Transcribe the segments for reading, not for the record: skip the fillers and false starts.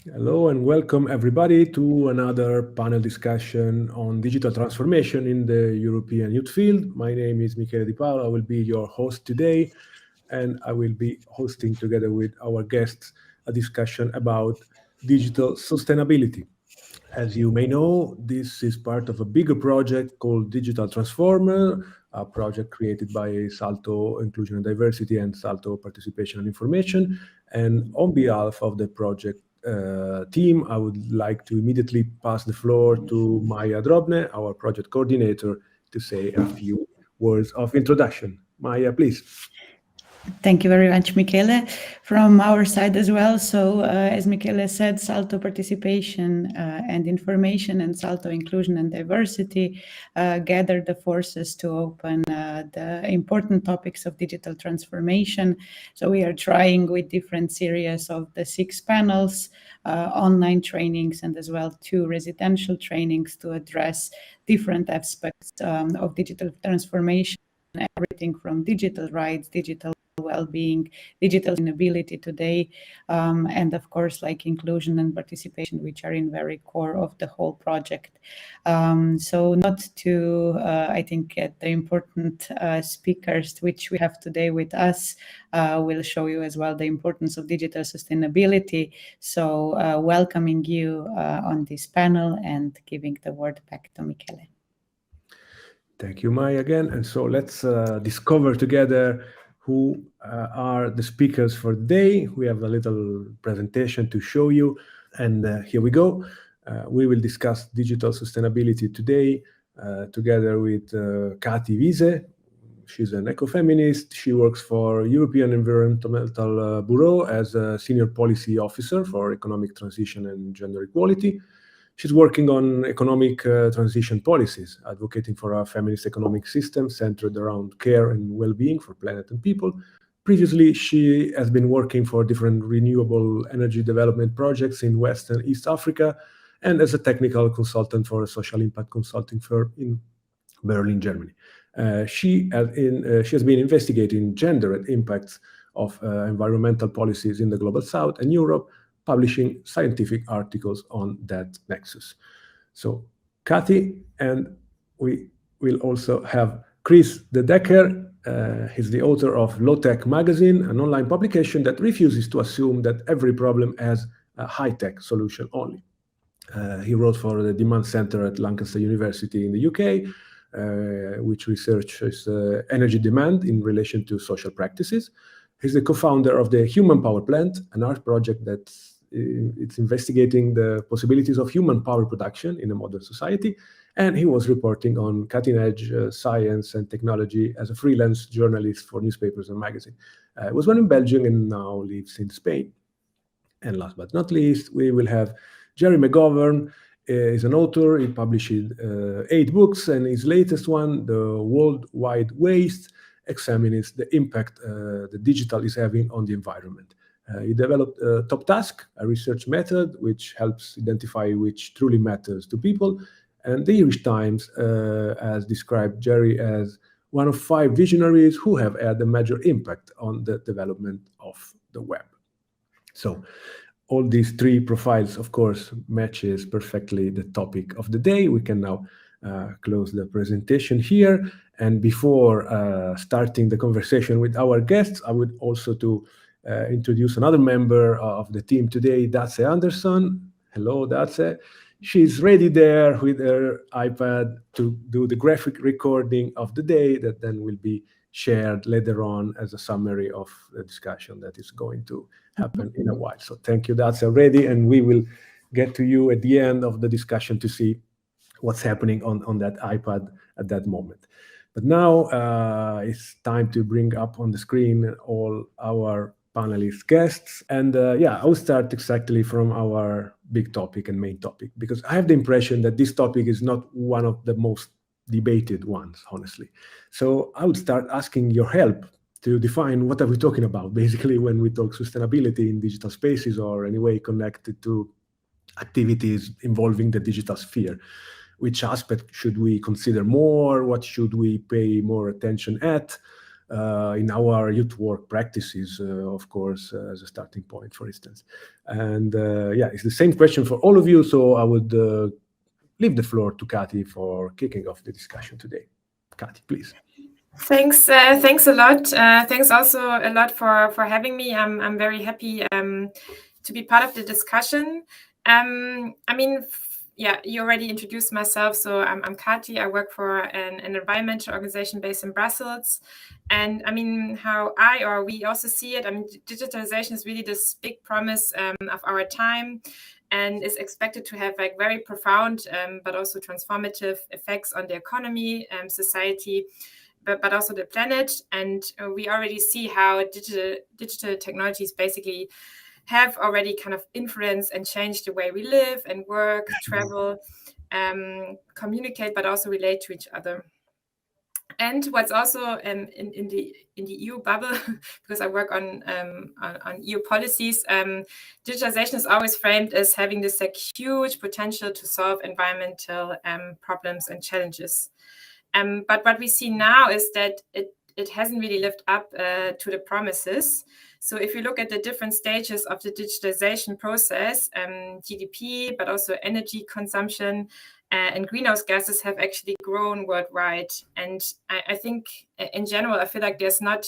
Hello, and welcome everybody to another panel discussion on digital transformation in the European youth field. My name is Michele Di Paolo. I will be your host today, and I will be hosting together with our guests a discussion about digital sustainability. As you may know, this is part of a bigger project called Digital Transformer, a project created by Salto Inclusion and Diversity and Salto Participation and Information. And on behalf of the project team, I would like to immediately pass the floor to Maya Drobne, our project coordinator, to say a few words of introduction. Maya, please. Thank you very much, Michele. From our side as well, so as Michele said, Salto Participation and Information and Salto Inclusion and Diversity gathered the forces to open the important topics of digital transformation. So we are trying with different series of the 6 panels, online trainings, and as well 2 residential trainings to address different aspects of digital transformation, everything from digital rights, digital well-being, digital sustainability today, and of course like inclusion and participation, which are in very core of the whole project. So not to I think get the important speakers which we have today with us will show you as well the importance of digital sustainability. So welcoming you on this panel and giving the word back to Michele. Thank you, Maya, again. And so let's discover together who are the speakers for the day. We have a little presentation to show you, and here we go. We will discuss digital sustainability today together with Kati Wiese. She's an ecofeminist. She works for European Environmental Bureau as a senior policy officer for economic transition and gender equality. She's working on economic transition policies, advocating for a feminist economic system centered around care and well-being for planet and people. Previously, she has been working for different renewable energy development projects in West and East Africa, and as a technical consultant for a social impact consulting firm in Berlin, Germany. She has been investigating gender and impacts of environmental policies in the Global South and Europe, publishing scientific articles on that nexus. So, Kati, and we will also have Kris De Decker. He's the author of Low Tech Magazine, an online publication that refuses to assume that every problem has a high-tech solution only. He wrote for the Demand Center at Lancaster University in the UK, which researches energy demand in relation to social practices. He's the co-founder of the Human Power Plant, an art project that's investigating the possibilities of human power production in a modern society. And he was reporting on cutting-edge science and technology as a freelance journalist for newspapers and magazines. He was born in Belgium and now lives in Spain. And last but not least, we will have Jerry McGovern. Is an author. He published 8 books, and his latest one, The World Wide Waste, examines the impact the digital is having on the environment. He developed Top Task, a research method which helps identify which truly matters to people. And the Irish Times has described Jerry as one of 5 visionaries who have had a major impact on the development of the web. So all these 3 profiles, of course, matches perfectly the topic of the day. We can now close the presentation here. And before starting the conversation with our guests, I would also to introduce another member of the team today, Dace Anderson. Hello, Dace. She's ready there with her iPad to do the graphic recording of the day that then will be shared later on as a summary of the discussion that is going to happen in a while. So thank you, that's already, and we will get to you at the end of the discussion to see what's happening on that iPad at that moment. But now it's time to bring up on the screen all our panelist guests. And yeah, I'll start exactly from our big topic and main topic, because I have the impression that this topic is not one of the most debated ones, honestly. So I would start asking your help to define what are we talking about, basically, when we talk sustainability in digital spaces or any way connected to activities involving the digital sphere. Which aspect should we consider more? What should we pay more attention at in our youth work practices, of course, as a starting point, for instance. And yeah, it's the same question for all of you. So I would leave the floor to Kati for kicking off the discussion today. Kati, please. Thanks a lot. Thanks also a lot for having me. I'm very happy to be part of the discussion. I mean, yeah, you already introduced myself. So I'm Kati. I work for an environmental organization based in Brussels. And I mean, how we also see it, I mean, digitalization is really this big promise of our time, and is expected to have like very profound but also transformative effects on the economy, society, but also the planet. And we already see how digital technologies basically have already kind of influenced and changed the way we live and work, travel, communicate, but also relate to each other. And what's also in the EU bubble, because I work on EU policies, digitalization is always framed as having this like huge potential to solve environmental problems and challenges. But what we see now is that it hasn't really lived up to the promises. So if you look at the different stages of the digitalization process, GDP, but also energy consumption and greenhouse gases have actually grown worldwide. And I think in general, I feel like there's not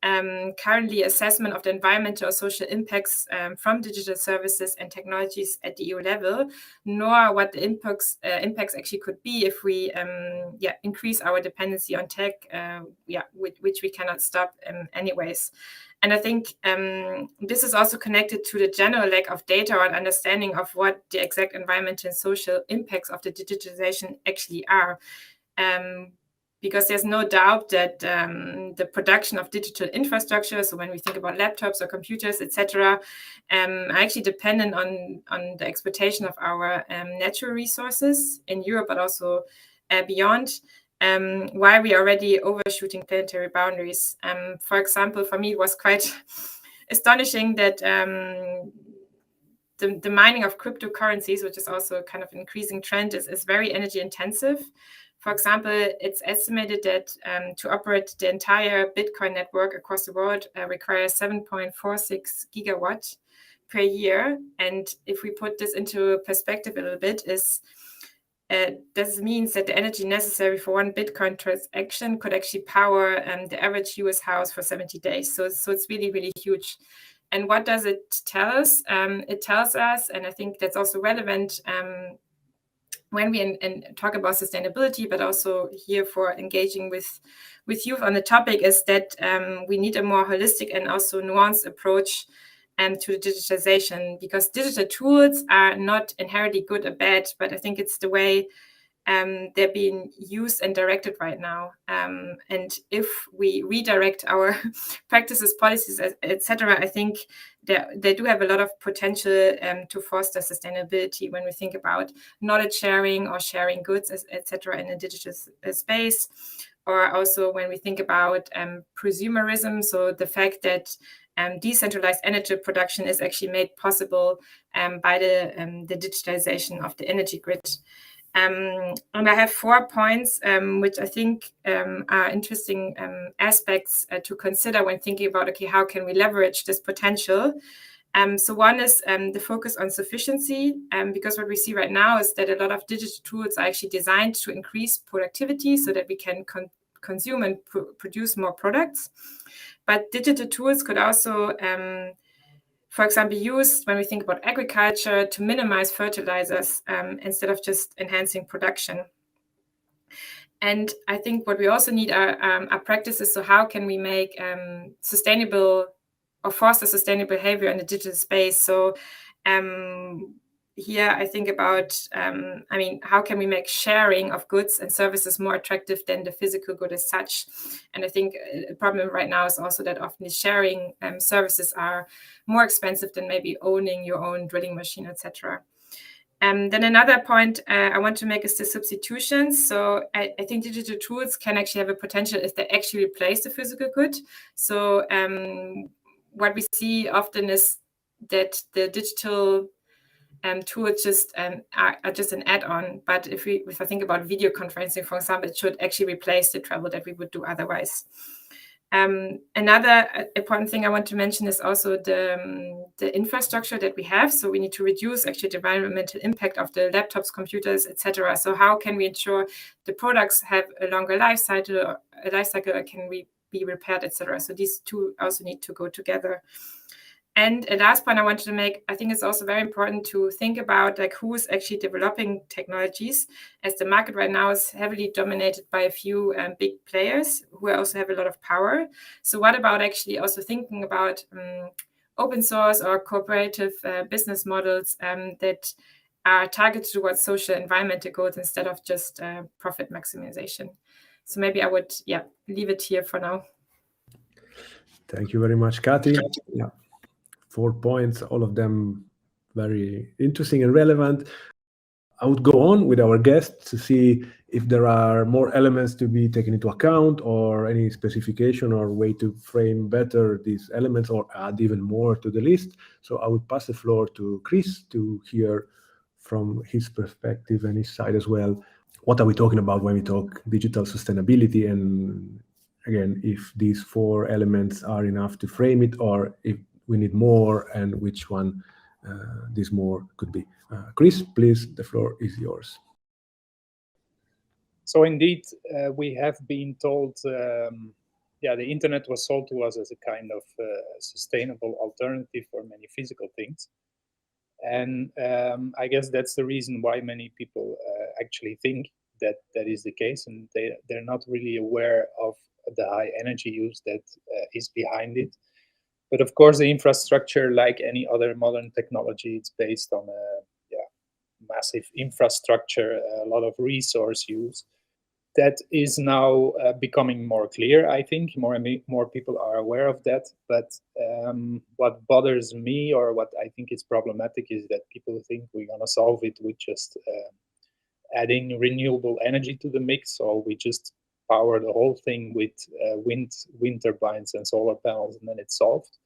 currently assessment of the environmental or social impacts from digital services and technologies at the EU level, nor what the impacts actually could be if we increase our dependency on tech, which we cannot stop anyways. And I think this is also connected to the general lack of data or understanding of what the exact environmental and social impacts of the digitalization actually are. Because there's no doubt that the production of digital infrastructure, so when we think about laptops or computers, etc., are actually dependent on the exploitation of our natural resources in Europe, but also beyond, while we are already overshooting planetary boundaries. For example, for me, it was quite astonishing that the mining of cryptocurrencies, which is also kind of an increasing trend, is very energy intensive. For example, it's estimated that to operate the entire Bitcoin network across the world requires 7.46 gigawatt per year. And if we put this into perspective a little bit, this means that the energy necessary for one Bitcoin transaction could actually power the average US house for 70 days. So it's really, really huge. And what does it tell us? It tells us, and I think that's also relevant when we talk about sustainability, but also here for engaging with youth on the topic, is that we need a more holistic and also nuanced approach to the digitalization, because digital tools are not inherently good or bad, but I think it's the way they're being used and directed right now. And if we redirect our practices, policies, etc., I think they do have a lot of potential to foster sustainability when we think about knowledge sharing or sharing goods, etc., in a digital space, or also when we think about prosumerism, so the fact that decentralized energy production is actually made possible by the digitalization of the energy grid. And I have 4 points which I think are interesting aspects to consider when thinking about, okay, how can we leverage this potential? So one is the focus on sufficiency, because what we see right now is that a lot of digital tools are actually designed to increase productivity so that we can consume and produce more products. But digital tools could also for example, used when we think about agriculture to minimize fertilizers instead of just enhancing production. And I think what we also need are practices. So how can we make sustainable or foster sustainable behavior in the digital space? So here I think about, I mean, how can we make sharing of goods and services more attractive than the physical good as such? And I think a problem right now is also that often the sharing services are more expensive than maybe owning your own drilling machine, etc. Then another point I want to make is the substitutions. So I think digital tools can actually have a potential if they actually replace the physical good. So what we see often is that the digital tools just are just an add-on. But if I think about video conferencing, for example, it should actually replace the travel that we would do otherwise. Another important thing I want to mention is also the infrastructure that we have. So we need to reduce actually the environmental impact of the laptops, computers, etc. So how can we ensure the products have a longer life cycle, can be repaired, etc. So these two also need to go together. And a last point I wanted to make, I think it's also very important to think about like who is actually developing technologies, as the market right now is heavily dominated by a few big players who also have a lot of power. So what about actually also thinking about open source or cooperative business models that are targeted towards social environmental goals instead of just profit maximization? So maybe I would, leave it here for now. Thank you very much, Kati. Yeah. 4 points, all of them very interesting and relevant. I would go on with our guests to see if there are more elements to be taken into account or any specification or way to frame better these elements or add even more to the list. So I would pass the floor to Kris to hear from his perspective and his side as well. What are we talking about when we talk digital sustainability? And again, if these 4 elements are enough to frame it, or if we need more, and which one this more could be. Kris, please, the floor is yours. So indeed, we have been told, the internet was sold to us as a kind of sustainable alternative for many physical things. And I guess that's the reason why many people actually think that that is the case, and they're not really aware of the high energy use that is behind it. But of course, the infrastructure, like any other modern technology, it's based on a massive infrastructure, a lot of resource use. That is now becoming more clear, I think. More and more people are aware of that. But what bothers me, or what I think is problematic, is that people think we're going to solve it with just adding renewable energy to the mix, or we just power the whole thing with wind turbines and solar panels, and then it's solved.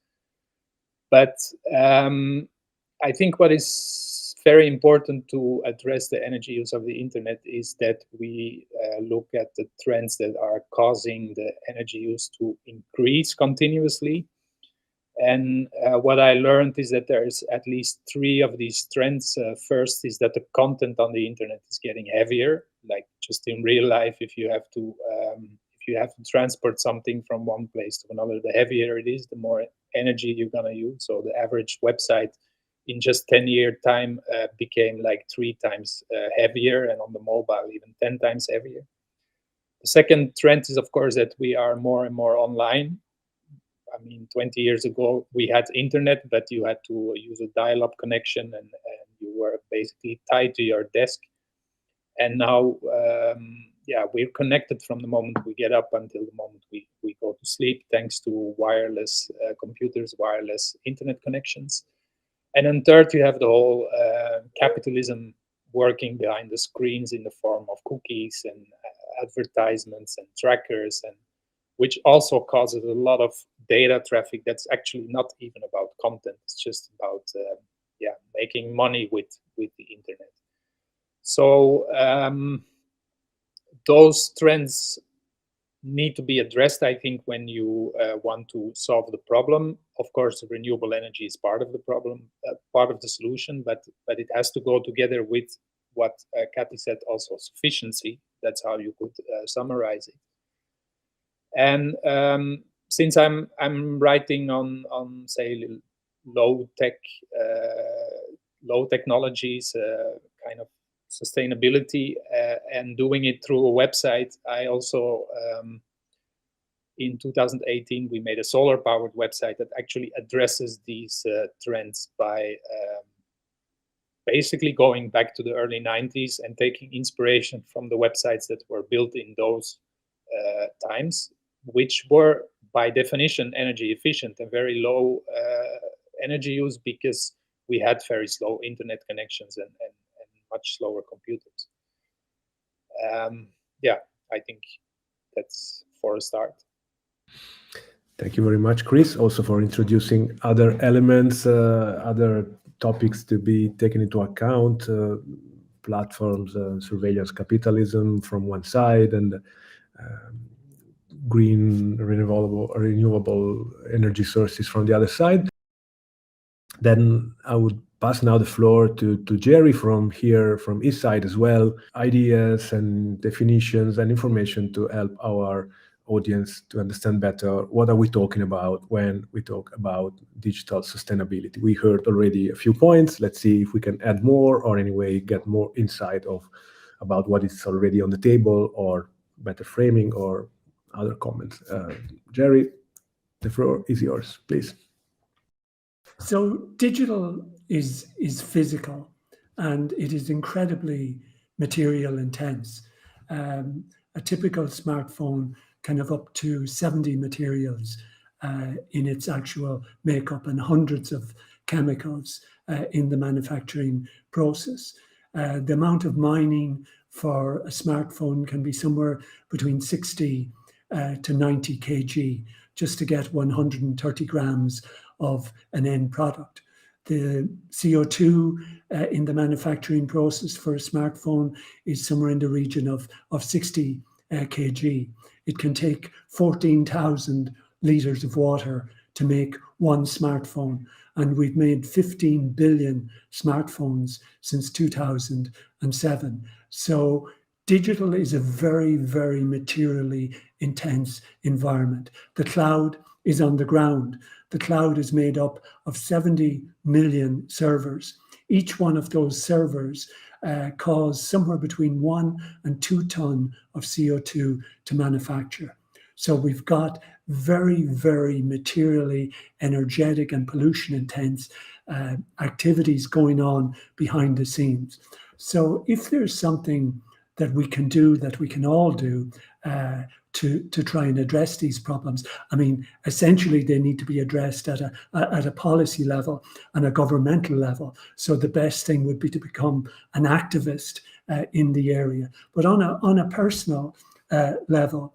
But I think what is very important to address the energy use of the internet is that we look at the trends that are causing the energy use to increase continuously. And what I learned is that there's at least 3 of these trends. First is that the content on the internet is getting heavier. Like just in real life, if you have to transport something from one place to another, the heavier it is, the more energy you're gonna use. So the average website in just 10-year time became like 3 times heavier, and on the mobile even 10 times heavier. The second trend is, of course, that we are more and more online. I mean, 20 years ago, we had internet, but you had to use a dial-up connection, and you were basically tied to your desk. And now, we're connected from the moment we get up until the moment we go to sleep, thanks to wireless computers, wireless internet connections. And then third, you have the whole capitalism working behind the screens in the form of cookies and advertisements and trackers, and which also causes a lot of data traffic that's actually not even about content. It's just about making money with the internet. So those trends need to be addressed, I think, when you want to solve the problem. Of course, renewable energy is part of the problem, part of the solution, but it has to go together with what Kati said, also sufficiency. That's how you could summarize it. And since I'm writing on say low technologies, kind of sustainability and doing it through a website. I also, in 2018, we made a solar-powered website that actually addresses these trends by basically going back to the early 90s and taking inspiration from the websites that were built in those times, which were by definition energy efficient and very low energy use, because we had very slow internet connections and much slower computers. Yeah, I think that's for a start. Thank you very much, Kris, also for introducing other elements, other topics to be taken into account, platforms, surveillance capitalism from one side, and green renewable energy sources from the other side. Then I would pass now the floor to Jerry from his side as well, ideas and definitions and information to help our audience to understand better what are we talking about when we talk about digital sustainability. We heard already a few points. Let's see if we can add more or anyway get more insight about what is already on the table, or better framing or other comments. Jerry, the floor is yours, please. So digital is physical, and it is incredibly material intense. A typical smartphone can have up to 70 materials in its actual makeup, and hundreds of chemicals in the manufacturing process. The amount of mining for a smartphone can be somewhere between 60 to 90 kg just to get 130 grams of an end product. The CO2 in the manufacturing process for a smartphone is somewhere in the region of 60 kg. It can take 14,000 liters of water to make one smartphone, and we've made 15 billion smartphones since 2007. So digital is a very, very materially intense environment. The cloud is on the ground. The cloud is made up of 70 million servers. Each one of those servers cause somewhere between 1 and 2 tons of CO2 to manufacture. So we've got very, very materially energetic and pollution intense activities going on behind the scenes. So if there's something that we can do, that we can all do to try and address these problems, I mean, essentially they need to be addressed at a policy level and a governmental level. So the best thing would be to become an activist in the area. But on a personal level,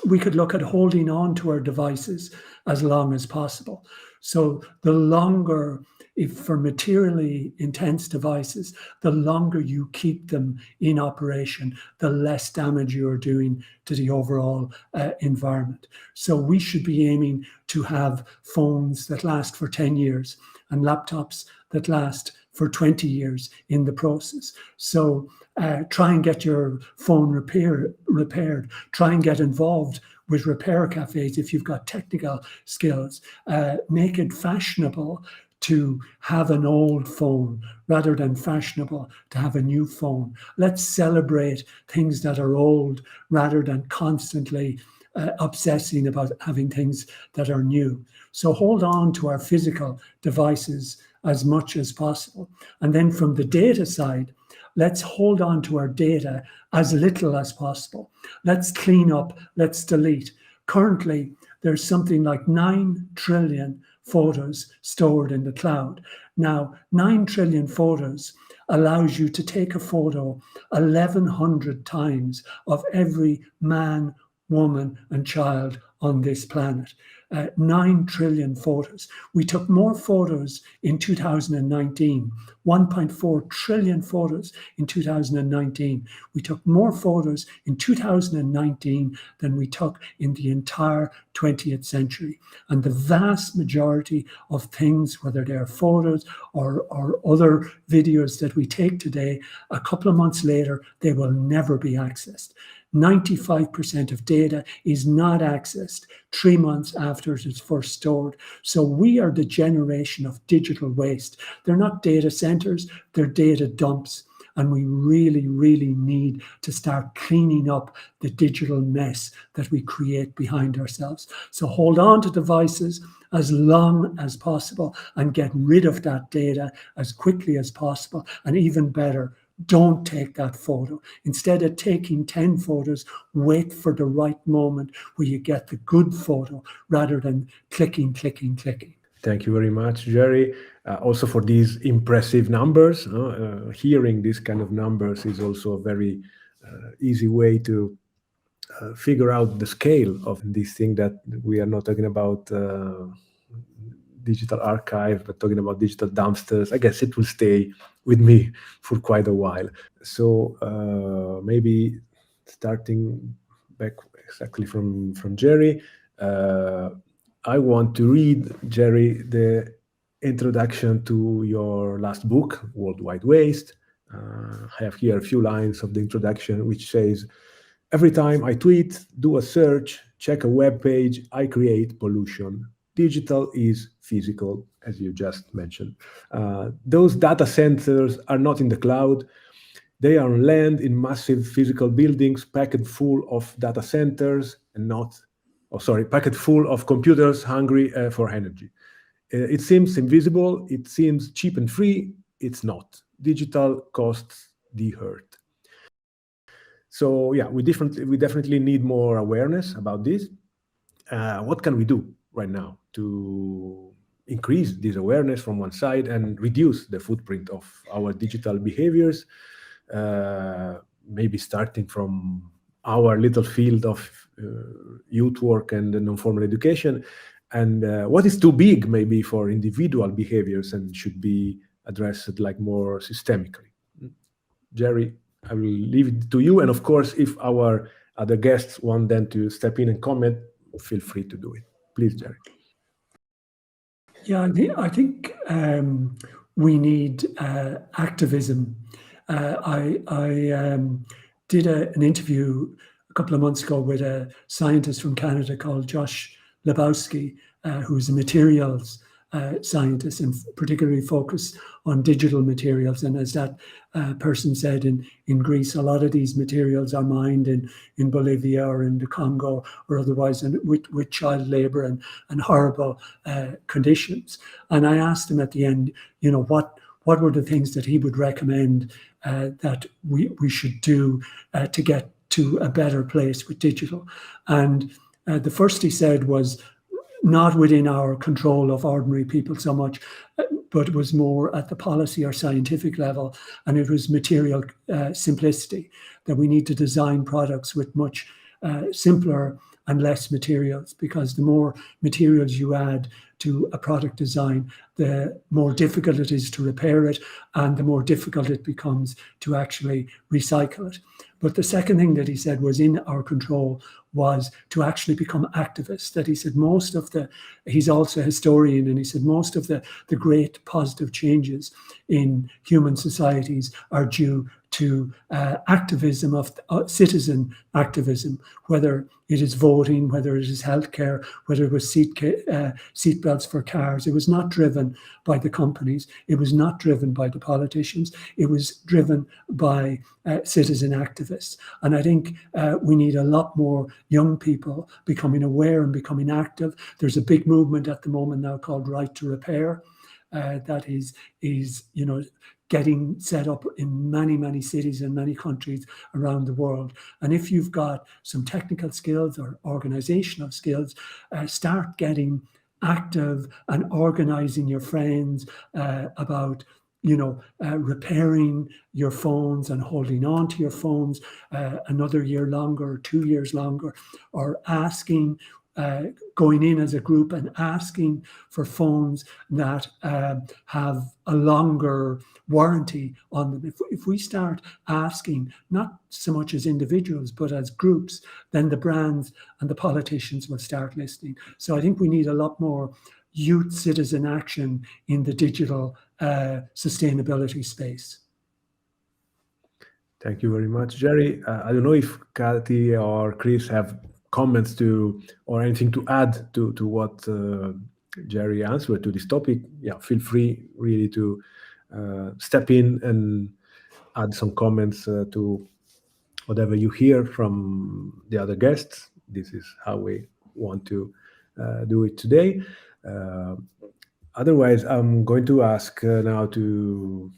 we could look at holding on to our devices as long as possible. So the longer, if for materially intense devices, the longer you keep them in operation, the less damage you're doing to the overall environment. So we should be aiming to have phones that last for 10 years and laptops that last for 20 years in the process. So try and get your phone repaired. Try and get involved with repair cafes if you've got technical skills. Make it fashionable to have an old phone rather than fashionable to have a new phone. Let's celebrate things that are old rather than constantly obsessing about having things that are new. So hold on to our physical devices as much as possible. And then from the data side, let's hold on to our data as little as possible. Let's clean up, let's delete. Currently, there's something like 9 trillion photos stored in the cloud. Now, 9 trillion photos allows you to take a photo 1,100 times of every man, woman, and child on this planet. 9 trillion photos. We took more photos in 2019, 1.4 trillion photos in 2019. We took more photos in 2019 than we took in the entire 20th century. And the vast majority of things, whether they're photos or other videos that we take today, a couple of months later, they will never be accessed. 95% of data is not accessed 3 months after it is first stored. So we are the generation of digital waste. They're not data centers, they're data dumps. and we really, really need to start cleaning up the digital mess that we create behind ourselves. So hold on to devices as long as possible and get rid of that data as quickly as possible. And even better, don't take that photo. Instead of taking 10 photos, wait for the right moment where you get the good photo rather than clicking. Thank you very much, Jerry. Also for these impressive numbers. Hearing these kind of numbers is also a very easy way to figure out the scale of this thing, that we are not talking about digital archive, but talking about digital dumpsters. I guess it will stay with me for quite a while. So maybe starting back exactly from Jerry, I want to read, Jerry, the introduction to your last book, Worldwide Waste. I have here a few lines of the introduction, which says, "Every time I tweet, do a search, check a web page, I create pollution. Digital is physical," as you just mentioned. Those data centers are not in the cloud. They are on land in massive physical buildings packed full of data centers and packed full of computers hungry for energy. It seems invisible. It seems cheap and free. It's not. Digital costs the earth. So yeah, we definitely need more awareness about this. What can we do right now to increase this awareness from one side and reduce the footprint of our digital behaviors? Maybe starting from our little field of youth work and non-formal education, and what is too big maybe for individual behaviors and should be addressed like more systemically. Jerry, I will leave it to you, and of course, if our other guests want then to step in and comment, feel free to do it. Please, Jerry. Yeah, I think we need activism. I did an interview a couple of months ago with a scientist from Canada called Josh Lebowski, who's a materials scientist and particularly focused on digital materials. And as that person said, in Greece, a lot of these materials are mined in Bolivia or in the Congo or otherwise, and with child labor and horrible conditions. And I asked him at the end, what were the things that he would recommend that we should do to get to a better place with digital. And the first he said was not within our control of ordinary people so much, but it was more at the policy or scientific level. And it was material simplicity, that we need to design products with much simpler and less materials, because the more materials you add to a product design, the more difficult it is to repair it and the more difficult it becomes to actually recycle it. But the second thing that he said was in our control was to actually become activists. That he said he's also a historian, and he said most of the great positive changes in human societies are due to activism of citizen activism, whether it is voting, whether it is healthcare, whether it was seat belts for cars. It was not driven by the companies. It was not driven by the politicians. It was driven by citizen activists. And I think we need a lot more young people becoming aware and becoming active. There's a big movement at the moment now called Right to Repair that is getting set up in many, many cities and many countries around the world. And if you've got some technical skills or organizational skills, start getting active and organizing your friends about repairing your phones and holding on to your phones another year longer, 2 years longer, or asking, going in as a group and asking for phones that have a longer warranty on them. If we start asking, not so much as individuals, but as groups, then the brands and the politicians will start listening. So I think we need a lot more youth citizen action in the digital sustainability space. Thank you very much, Jerry. I don't know if Kathy or Kris have comments or anything to add to what Jerry answered to this topic. Yeah, feel free really to step in and add some comments to whatever you hear from the other guests. This is how we want to do it today. Otherwise, I'm going to ask now to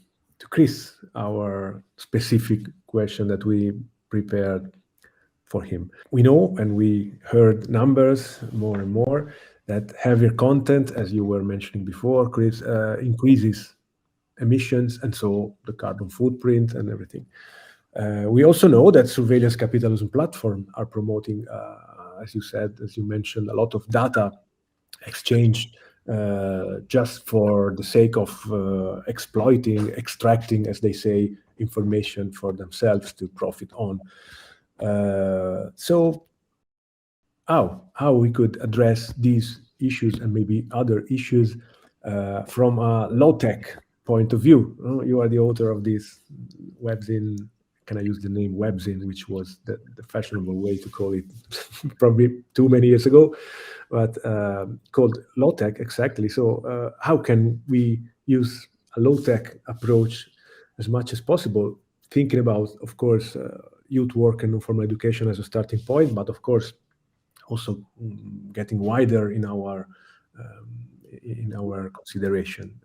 Kris our specific question that we prepared for him. We know, and we heard numbers more and more, that heavier content, as you were mentioning before, Kris, increases emissions, and so the carbon footprint and everything. We also know that surveillance capitalism platforms are promoting, as you said, as you mentioned, a lot of data exchange just for the sake of exploiting, extracting, as they say, information for themselves to profit on. So how we could address these issues and maybe other issues from a low-tech point of view. You are the author of this webzine. Can I use the name webzine, which was the fashionable way to call it probably too many years ago, but called low-tech, exactly. So how can we use a low-tech approach as much as possible, thinking about, of course, youth work and non-formal education as a starting point, but of course, also getting wider in our consideration.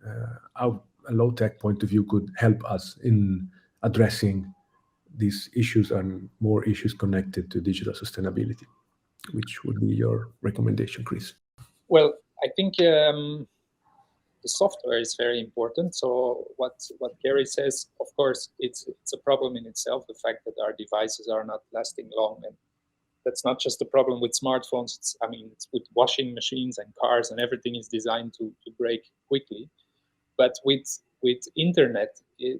How a low-tech point of view could help us in addressing these issues and more issues connected to digital sustainability. Which would be your recommendation, Kris? Well, I think the software is very important. So what Gary says, of course, it's a problem in itself, the fact that our devices are not lasting long. And that's not just a problem with smartphones. It's with washing machines and cars, and everything is designed to break quickly. But with internet,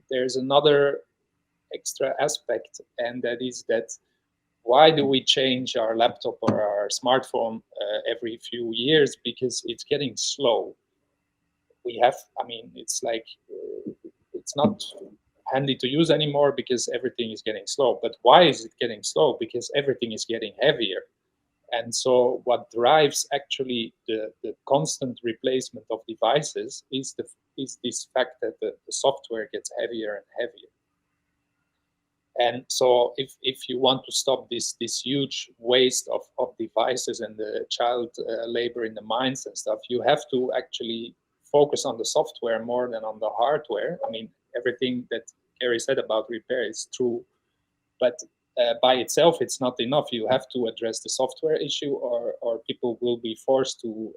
there's another extra aspect, and that is that why do we change our laptop or our smartphone every few years? Because it's getting slow. It's like it's not handy to use anymore because everything is getting slow. But why is it getting slow? Because everything is getting heavier. And so what drives actually the constant replacement of devices is this fact that the software gets heavier and heavier. And so if you want to stop this huge waste of devices and the child labor in the mines and stuff, you have to actually focus on the software more than on the hardware. Everything that Gary said about repair is true, but by itself, it's not enough. You have to address the software issue, or people will be forced to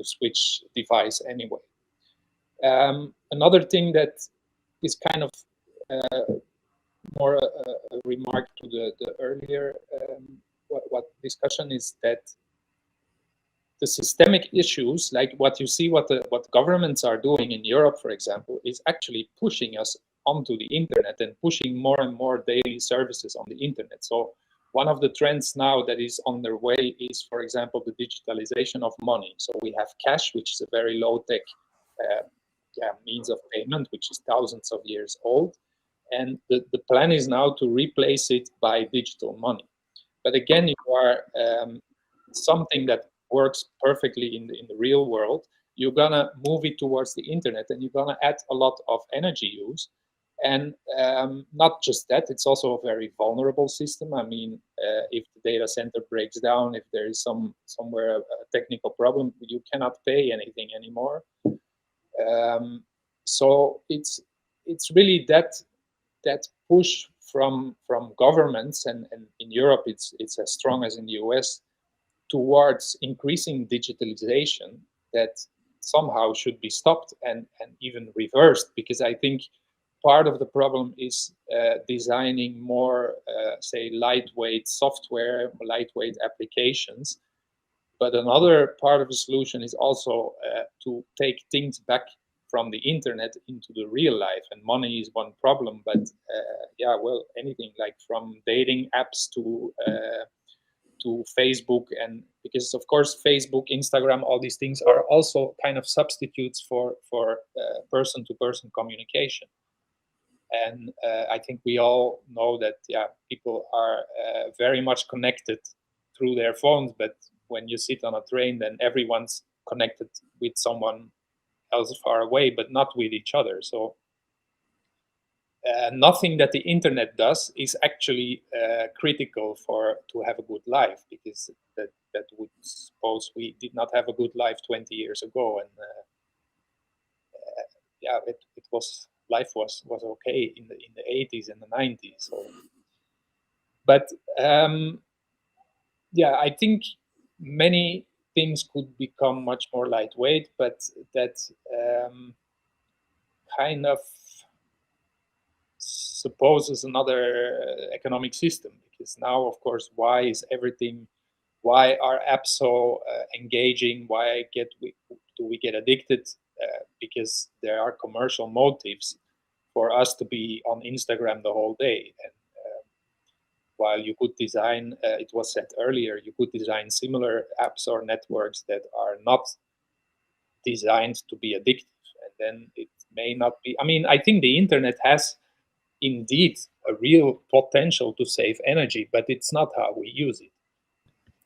switch device anyway. Another thing that is kind of more a remark to the earlier what discussion is that the systemic issues, like what you see, what governments are doing in Europe, for example, is actually pushing us onto the internet and pushing more and more daily services on the internet. So one of the trends now that is on their way is, for example, the digitalization of money. So we have cash, which is a very low-tech means of payment, which is thousands of years old. And the plan is now to replace it by digital money. But again, you are something that works perfectly in the real world. You're gonna move it towards the internet, and you're gonna add a lot of energy use. And not just that, it's also a very vulnerable system. If the data center breaks down, if there is somewhere a technical problem, you cannot pay anything anymore. So it's really that push from governments, and in Europe it's as strong as in the US, towards increasing digitalization, that somehow should be stopped and even reversed. Because I think part of the problem is designing more, say, lightweight software, lightweight applications. But another part of the solution is also to take things back from the internet into the real life. And money is one problem, but anything, like from dating apps to Facebook, and because of course Facebook, Instagram, all these things are also kind of substitutes for person-to-person communication. And I think we all know that people are very much connected through their phones, but when you sit on a train, then everyone's connected with someone else far away, but not with each other. So nothing that the internet does is actually critical to have a good life, because that would suppose we did not have a good life 20 years ago, and yeah, life was okay in the 80s and the 90s. So, but yeah, I think many things could become much more lightweight, but that kind of supposes another economic system, because now, of course, why are apps so engaging? Why do we get addicted? Because there are commercial motives for us to be on Instagram the whole day. And while you could design, it was said earlier, you could design similar apps or networks that are not designed to be addictive, and then it may not be. I mean, I think the internet has indeed a real potential to save energy, but it's not how we use it.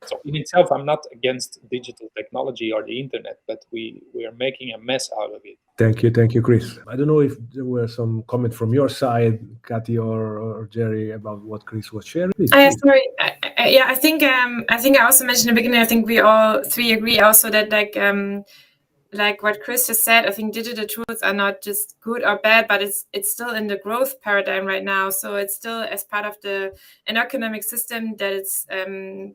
So in itself, I'm not against digital technology or the internet, but we are making a mess out of it. Thank you, Kris. I don't know if there were some comments from your side, Kati or Jerry, about what Kris was sharing. Please. Sorry. Yeah, I think I also mentioned in the beginning. I think we all three agree also that like what Kris just said, I think digital tools are not just good or bad, but it's still in the growth paradigm right now. So it's still as part of an economic system that it's,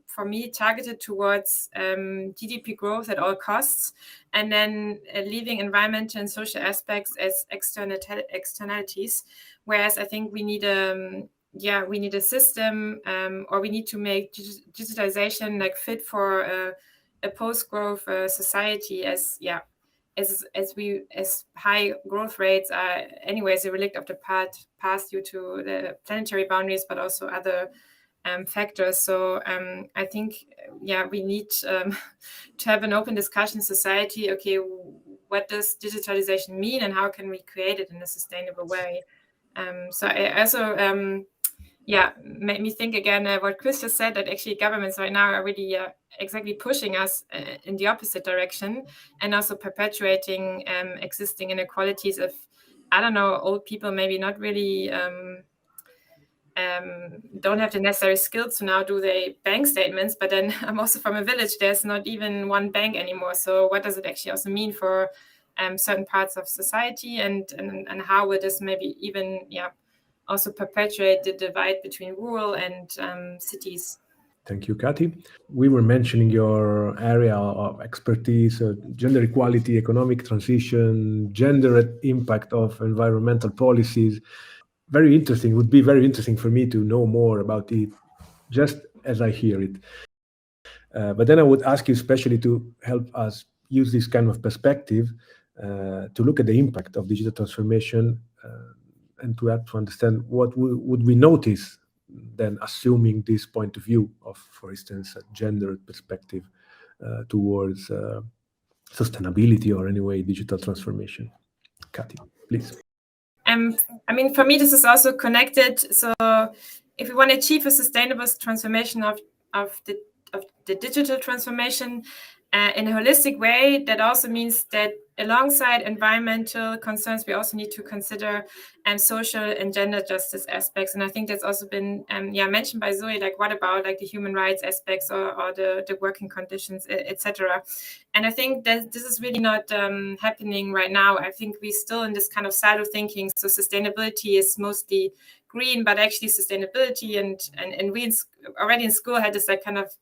for me, targeted towards GDP growth at all costs, and then leaving environmental and social aspects as externalities. Whereas I think we need a system, or we need to make digitalization like fit for a post-growth society, as high growth rates are anyways a relic of the past due to the planetary boundaries, but also other factors. So I think we need to have an open discussion in society. Okay, what does digitalization mean, and how can we create it in a sustainable way? So I also made me think again what Kris just said, that actually governments right now are really exactly pushing us in the opposite direction, and also perpetuating existing inequalities of, I don't know, old people maybe not really don't have the necessary skills to now do their bank statements. But then I'm also from a village, there's not even one bank anymore. So what does it actually also mean for certain parts of society, and how will this maybe even also perpetuate the divide between rural and cities? Thank you, Kati. We were mentioning your area of expertise, gender equality, economic transition, gender impact of environmental policies. Very interesting. It would be very interesting for me to know more about it, just as I hear it. But then I would ask you especially to help us use this kind of perspective to look at the impact of digital transformation and to help to understand what would we notice then, assuming this point of view of, for instance, a gendered perspective towards sustainability or anyway digital transformation. Kati, please. I mean, for me, this is also connected. So if we want to achieve a sustainable transformation of the digital transformation in a holistic way, that also means that alongside environmental concerns, we also need to consider social and gender justice aspects. And I think that's also been mentioned by Zoe, like what about like the human rights aspects or the working conditions, etc. And I think that this is really not happening right now. I think we're still in this kind of silo thinking. So sustainability is mostly green, but actually sustainability and we already in school had this like kind of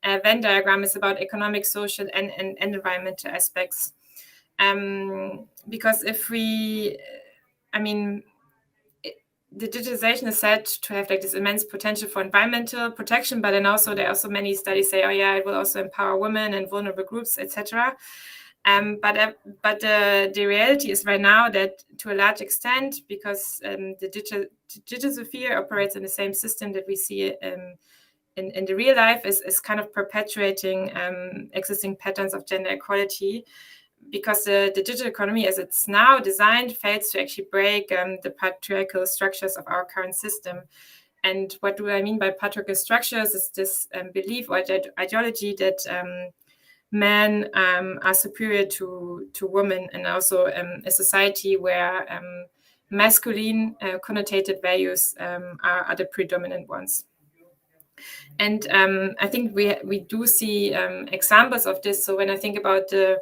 Venn diagram is about economic, social, and environmental aspects. Because the digitalization is said to have like this immense potential for environmental protection, but then also there are also many studies say, it will also empower women and vulnerable groups, etc. But the reality is right now that to a large extent, because the digital sphere operates in the same system that we see in the real life, is kind of perpetuating existing patterns of gender equality, because the digital economy as it's now designed fails to actually break the patriarchal structures of our current system. And what do I mean by patriarchal structures is this belief or ideology that men are superior to women, and also a society where masculine connotated values are the predominant ones. And I think we do see examples of this. So when I think about the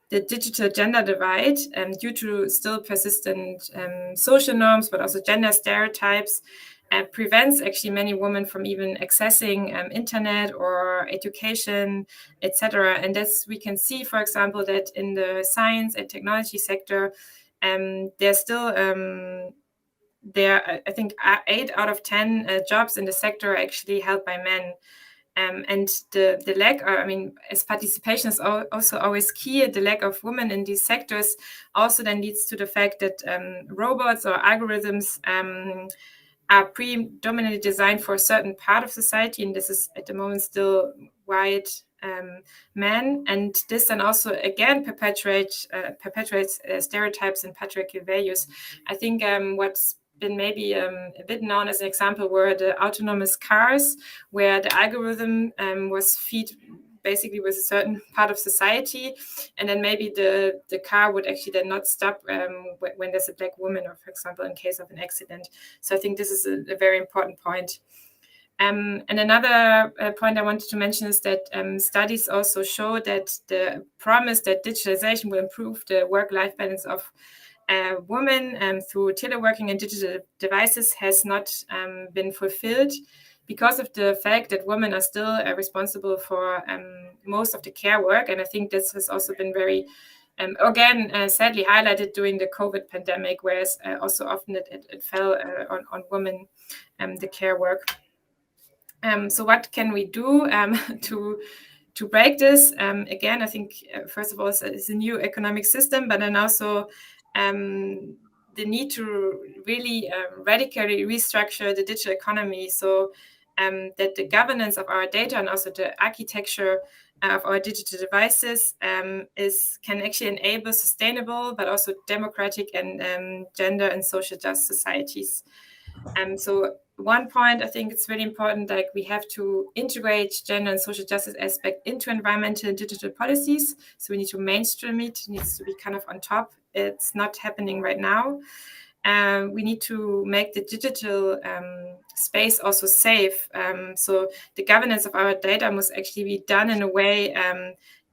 digital gender divide, due to still persistent social norms, but also gender stereotypes, prevents actually many women from even accessing internet or education, etc. And this we can see, for example, that in the science and technology sector, there's still I think 8 out of 10 jobs in the sector are actually held by men. And the lack, I mean, as participation is also always key, the lack of women in these sectors also then leads to the fact that robots or algorithms are predominantly designed for a certain part of society, and this is at the moment still white men, and this then also again perpetuates stereotypes and patriarchal values. I think what's been maybe a bit known as an example were the autonomous cars, where the algorithm was fed basically with a certain part of society, and then maybe the car would actually then not stop when there's a black woman, or for example in case of an accident. So I think this is a very important point. And another point I wanted to mention is that studies also show that the promise that digitalization will improve the work-life balance of women through teleworking and digital devices has not been fulfilled, because of the fact that women are still responsible for most of the care work. And I think this has also been very, again, sadly highlighted during the COVID pandemic, whereas also often it fell on women, the care work. So what can we do to break this? Again, I think, first of all, it's a new economic system, but then also the need to really radically restructure the digital economy, so that the governance of our data and also the architecture of our digital devices can actually enable sustainable but also democratic and gender and social just societies. So one point I think it's really important, like we have to integrate gender and social justice aspect into environmental and digital policies. So we need to mainstream it. It needs to be kind of on top. It's not happening right now. We need to make the digital space also safe. So the governance of our data must actually be done in a way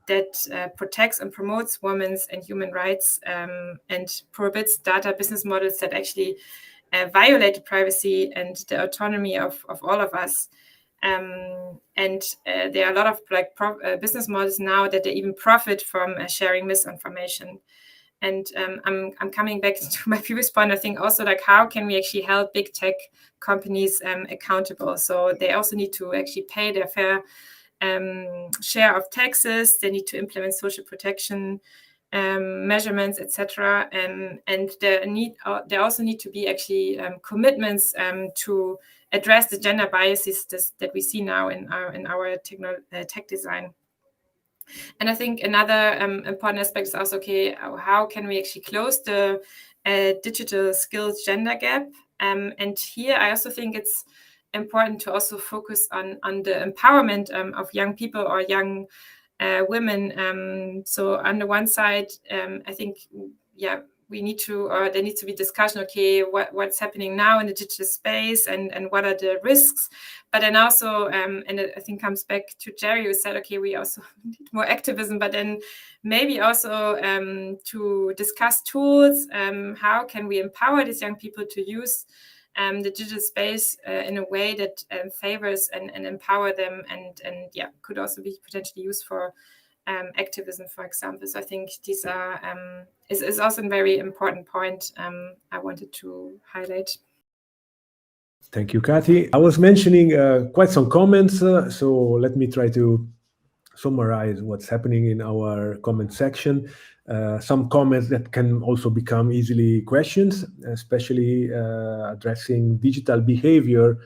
that protects and promotes women's and human rights, and prohibits data business models that actually violate the privacy and the autonomy of all of us. And there are a lot of business models now that they even profit from sharing misinformation. And I'm coming back to my previous point. I think also, like, how can we actually help big tech companies accountable? So they also need to actually pay their fair share of taxes. They need to implement social protection measurements, etc. And there also need to be actually commitments to address the gender biases that we see now in our tech design. And I think another important aspect is also, okay, how can we actually close the digital skills gender gap? And here I also think it's important to also focus on the empowerment of young people or young women. So on the one side, I think, yeah, we need to, or there needs to be discussion, okay, what's happening now in the digital space and what are the risks? But then also, and it, I think comes back to Jerry, who said, okay, we also need more activism, but then maybe also to discuss tools, how can we empower these young people to use the digital space in a way that favors and empower them, and yeah, could also be potentially used for activism, for example. So I think these are is also a very important point I wanted to highlight. Thank you, Kathy. I was mentioning quite some comments, so let me try to summarize what's happening in our comment section. Some comments that can also become easily questions, especially addressing digital behavior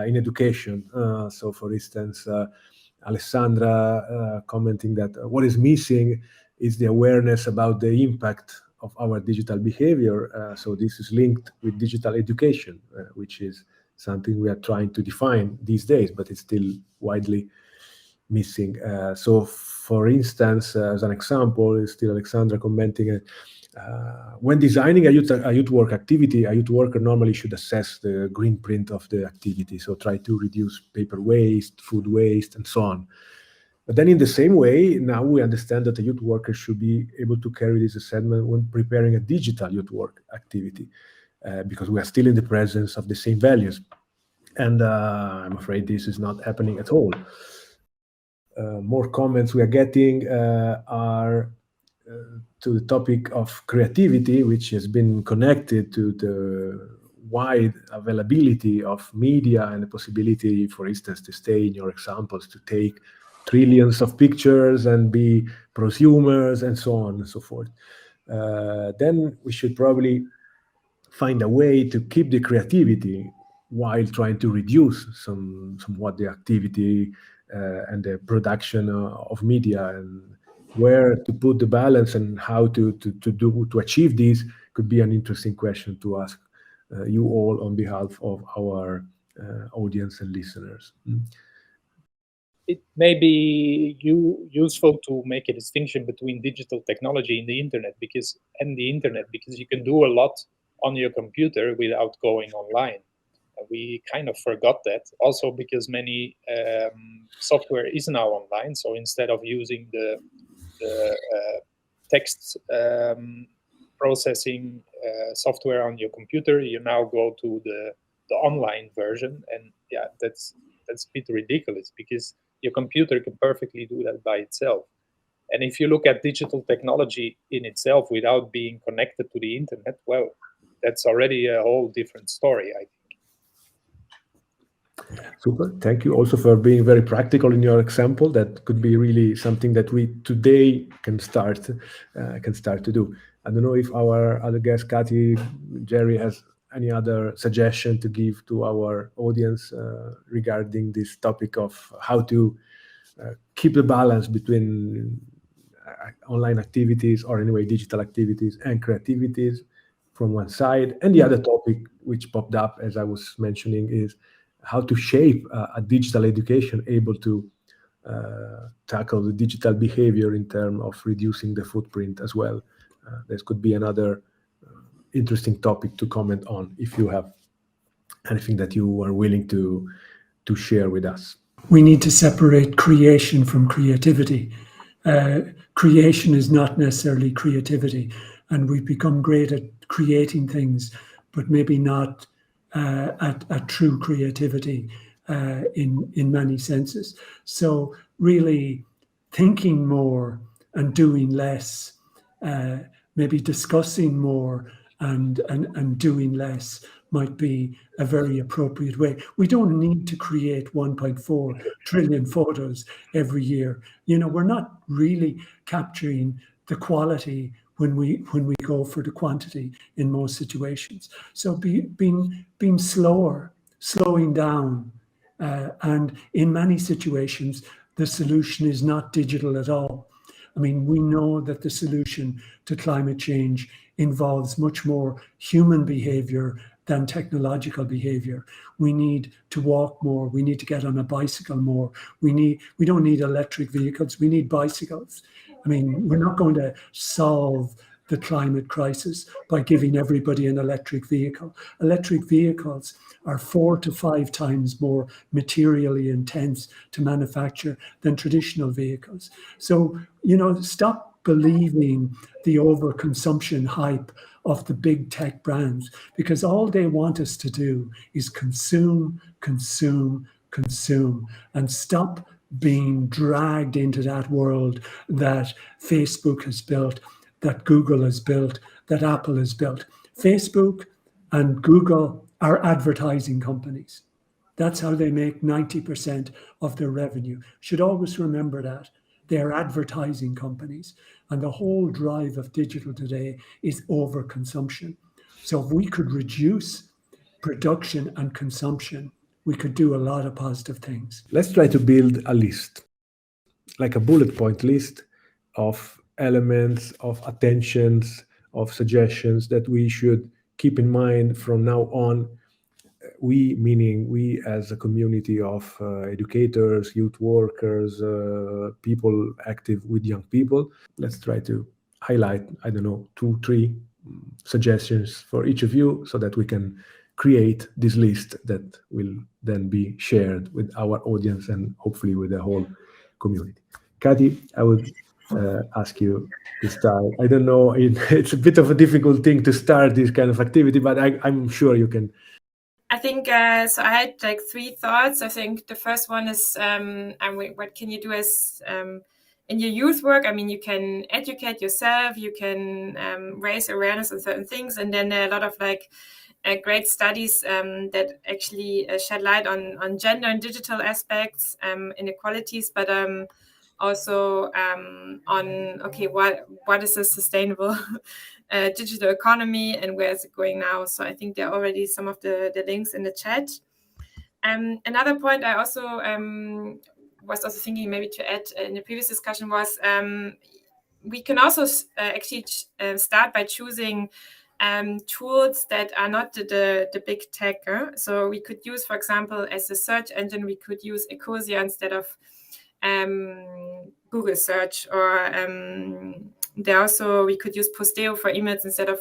in education. So, for instance, Alessandra commenting that what is missing is the awareness about the impact of our digital behavior. So this is linked with digital education, which is something we are trying to define these days, but it's still widely missing. So, for instance, as an example, is still Alexandra commenting. When designing a youth work activity, a youth worker normally should assess the green print of the activity. So try to reduce paper waste, food waste, and so on. But then in the same way, now we understand that a youth worker should be able to carry this assessment when preparing a digital youth work activity, because we are still in the presence of the same values. And I'm afraid this is not happening at all. More comments we are getting are to the topic of creativity, which has been connected to the wide availability of media and the possibility, for instance, to stay in your examples, to take trillions of pictures and be prosumers and so on and so forth. Then we should probably find a way to keep the creativity while trying to reduce somewhat the activity and the production of media, and where to put the balance and how to achieve this could be an interesting question to ask you all on behalf of our audience and listeners. It may be useful to make a distinction between digital technology and the internet, because you can do a lot on your computer without going online. We kind of forgot that, also because many software is now online. So instead of using the text processing software on your computer, you now go to the online version, and yeah, that's a bit ridiculous, because your computer can perfectly do that by itself. And if you look at digital technology in itself without being connected to the internet, well, that's already a whole different story, I think. Super. Thank you also for being very practical in your example. That could be really something that we today can start to do. I don't know if our other guest, Kati, Jerry, has any other suggestion to give to our audience regarding this topic of how to keep the balance between online activities, or anyway digital activities, and creativities from one side. And the other topic which popped up as I was mentioning is how to shape a digital education able to tackle the digital behavior in terms of reducing the footprint as well. This could be another interesting topic to comment on if you have anything that you are willing to share with us. We need to separate creation from creativity. Creation is not necessarily creativity, and we've become great at creating things, but maybe not at true creativity in many senses. So really thinking more and doing less, maybe discussing more and doing less might be a very appropriate way. We don't need to create 1.4 trillion photos every year. You know, we're not really capturing the quality when we go for the quantity in most situations. So being slower, slowing down, and in many situations, the solution is not digital at all. I mean, we know that the solution to climate change involves much more human behavior than technological behavior. We need to walk more. We need to get on a bicycle more. We don't need electric vehicles. We need bicycles. I mean, we're not going to solve the climate crisis by giving everybody an electric vehicle. Electric vehicles are 4 to 5 times more materially intense to manufacture than traditional vehicles. So, you know, stop believing the overconsumption hype of the big tech brands, because all they want us to do is consume, consume, consume, and stop being dragged into that world that Facebook has built, that Google has built, that Apple has built. Facebook and Google are advertising companies. That's how they make 90% of their revenue. Should always remember that. They're advertising companies. And the whole drive of digital today is overconsumption. So if we could reduce production and consumption, we could do a lot of positive things. Let's try to build a list, like a bullet point list of elements, of attentions, of suggestions that we should keep in mind from now on we, meaning we as a community of educators, youth workers, people active with young people, let's try to highlight, I don't know, 2, 3 suggestions for each of you so that we can create this list that will then be shared with our audience and hopefully with the whole community. Kati, I would ask you to start. I don't know, it's a bit of a difficult thing to start this kind of activity, but I'm sure you can. I think, so I had like 3 thoughts. I think the first one is, what can you do as in your youth work? I mean, you can educate yourself, you can raise awareness on certain things, and then there are a lot of like great studies that actually shed light on gender and digital aspects, inequalities, but also on, okay, what is a sustainable digital economy and where is it going now? So I think there are already some of the links in the chat. Another point I also was also thinking maybe to add in the previous discussion was we can also actually start by choosing tools that are not the big tech. So we could use, for example, as a search engine, we could use Ecosia instead of Google search, or there also we could use Posteo for emails instead of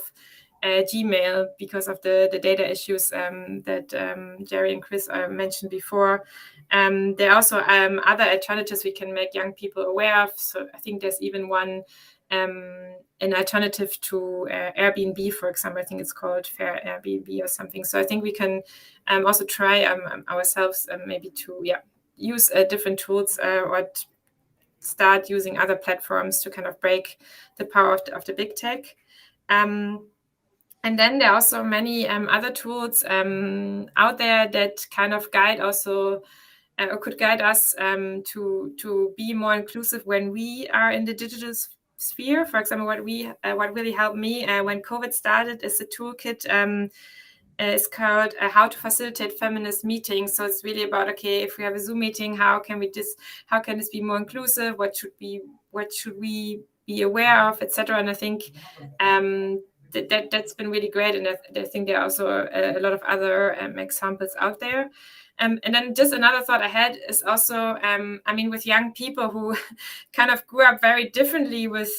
Gmail because of the data issues that Jerry and Kris mentioned before. There are also other alternatives we can make young people aware of. So I think there's even one, an alternative to Airbnb, for example. I think it's called Fair Airbnb or something. So I think we can also try ourselves maybe to use different tools or start using other platforms to kind of break the power of the big tech. And then there are also many other tools out there that kind of guide also or could guide us to be more inclusive when we are in the digital sphere. For example, what really helped me when COVID started is a toolkit. It's called How to Facilitate Feminist Meetings. So it's really about, okay, if we have a Zoom meeting, how can this be more inclusive? What should we be aware of, etc. And I think that's been really great. And I think there are also a lot of other examples out there. And then just another thought I had is also, I mean, with young people who kind of grew up very differently with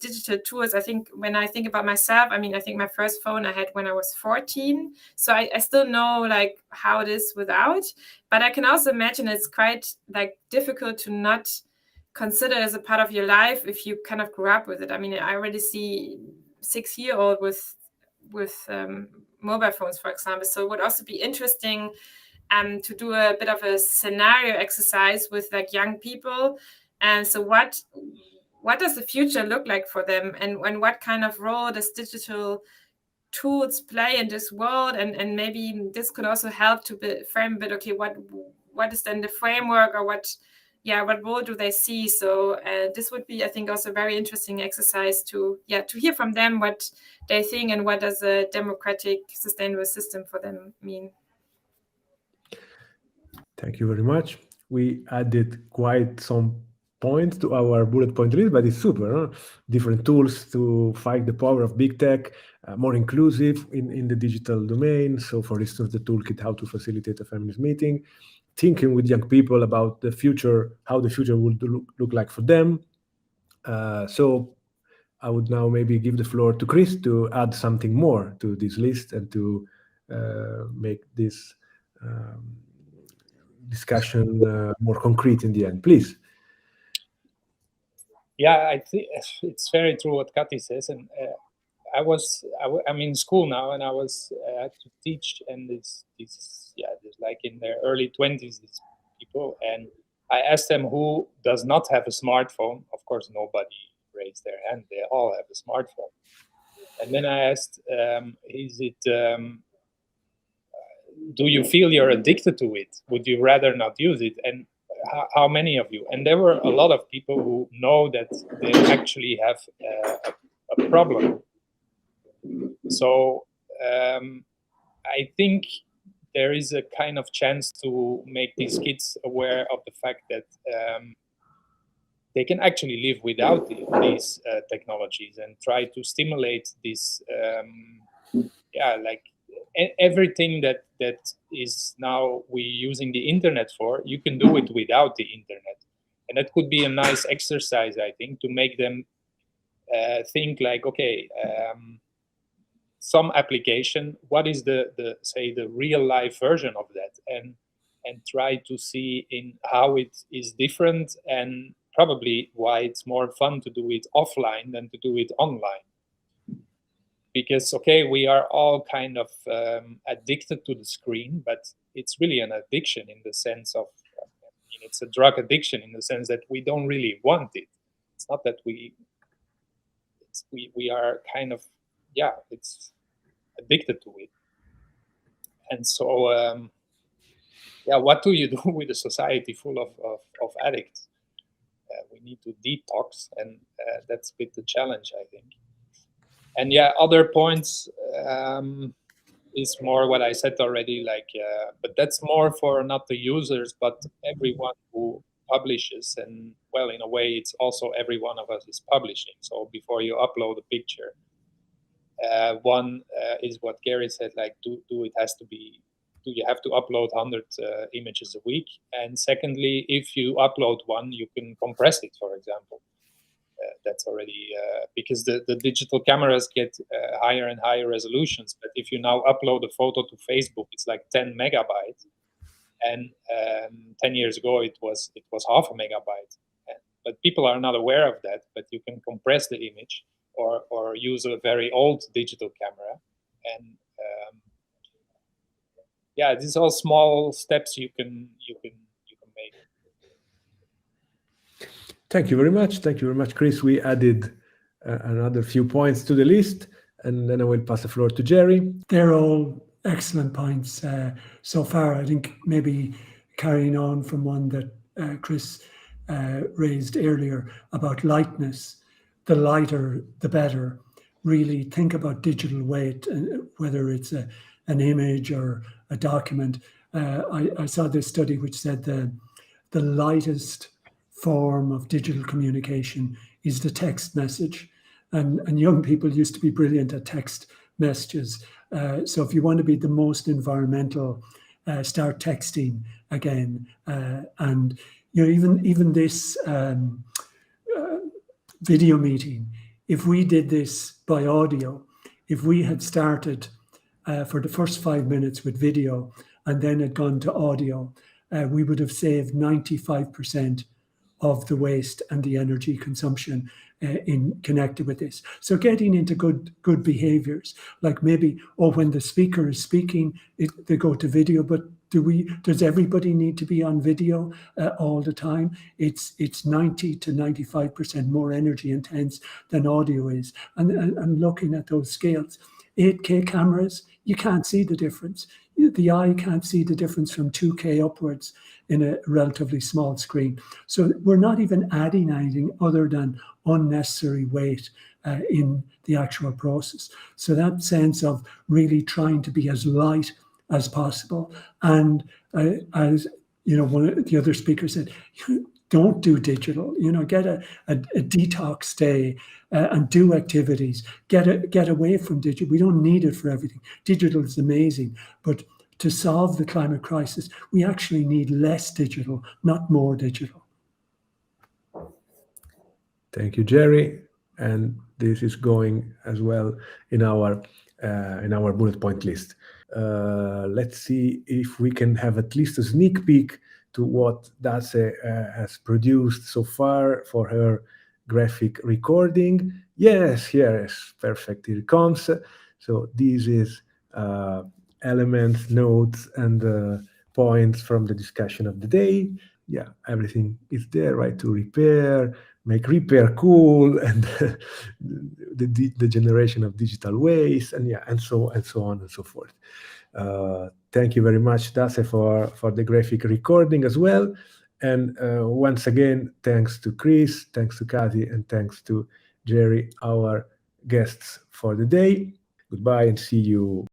digital tools. I think when I think about myself, I mean, I think my first phone I had when I was 14. So I still know like how it is without, but I can also imagine it's quite like difficult to not consider as a part of your life if you kind of grew up with it. I mean, I already see 6-year-old with mobile phones, for example. So it would also be interesting to do a bit of a scenario exercise with like young people. And so what does the future look like for them, and what kind of role does digital tools play in this world? And maybe this could also help to frame a bit, okay, what is then the framework, or what role do they see? So this would be, I think, also a very interesting exercise to hear from them what they think and what does a democratic, sustainable system for them mean. Thank you very much. We added quite some points to our bullet point list, but it's super. Huh? Different tools to fight the power of big tech, more inclusive in the digital domain. So, for instance, the toolkit, How to Facilitate a Feminist Meeting, thinking with young people about the future, how the future would look like for them. So I would now maybe give the floor to Kris to add something more to this list and to make this discussion more concrete in the end, please. Yeah, I think it's very true what Kati says, and I'm in school now, and I was had to teach, and there's like in their early 20s, these people, and I asked them who does not have a smartphone. Of course, nobody raised their hand. They all have a smartphone. And then I asked, do you feel you're addicted to it? Would you rather not use it? And how many of you? And there were a lot of people who know that they actually have a problem. So I think there is a kind of chance to make these kids aware of the fact that they can actually live without these technologies, and try to stimulate this, like everything that that is now we using the internet for, you can do it without the internet. And that could be a nice exercise, I think, to make them think like, okay, some application, what is the say the real life version of that, and try to see in how it is different, and probably why it's more fun to do it offline than to do it online. Because, okay, we are all kind of addicted to the screen, but it's really an addiction in the sense of, it's a drug addiction in the sense that we don't really want it. It's not that we are kind of, yeah, it's addicted to it. And so, yeah, what do you do with a society full of addicts? We need to detox, and that's a bit the challenge, I think. And yeah, other points is more what I said already, like, but that's more for not the users, but everyone who publishes. And well, in a way, it's also every one of us is publishing. So before you upload a picture, one is what Gary said, like, do you have to upload 100 images a week? And secondly, if you upload one, you can compress it, for example. That's already because the digital cameras get higher and higher resolutions. But if you now upload a photo to Facebook, it's like 10 megabytes, and 10 years ago it was half a megabyte. But people are not aware of that. But you can compress the image, or use a very old digital camera, and yeah, these are all small steps you can make. Thank you very much. Thank you very much, Kris. We added another few points to the list, and then I will pass the floor to Jerry. They're all excellent points so far. I think maybe carrying on from one that Kris raised earlier about lightness, the lighter, the better. Really think about digital weight, whether it's an image or a document. I saw this study which said the lightest form of digital communication is the text message, and young people used to be brilliant at text messages. So if you want to be the most environmental, start texting again. And even this video meeting, if we did this by audio, if we had started for the first 5 minutes with video and then had gone to audio, we would have saved 95% of the waste and the energy consumption in connected with this. So getting into good behaviors, like maybe, when the speaker is speaking, they go to video, but does everybody need to be on video all the time? It's 90 to 95% more energy intense than audio is. And looking at those scales, 8K cameras, you can't see the difference. The eye can't see the difference from 2K upwards in a relatively small screen. So we're not even adding anything other than unnecessary weight in the actual process. So that sense of really trying to be as light as possible. And as one of the other speakers said, don't do digital, get a detox day and do activities, get away from digital. We don't need it for everything. Digital is amazing, but to solve the climate crisis, we actually need less digital, not more digital. Thank you, Jerry. And this is going as well in our bullet point list. Let's see if we can have at least a sneak peek to what Dace has produced so far for her graphic recording. Yes, perfect, here it comes. So this is elements, notes, and points from the discussion of the day. Yeah, everything is there, right, to repair, make repair cool, and the generation of digital waste, and so on and so forth. Thank you very much, Dace, for the graphic recording as well. And once again, thanks to Kris, thanks to Kathy, and thanks to Jerry, our guests for the day. Goodbye and see you.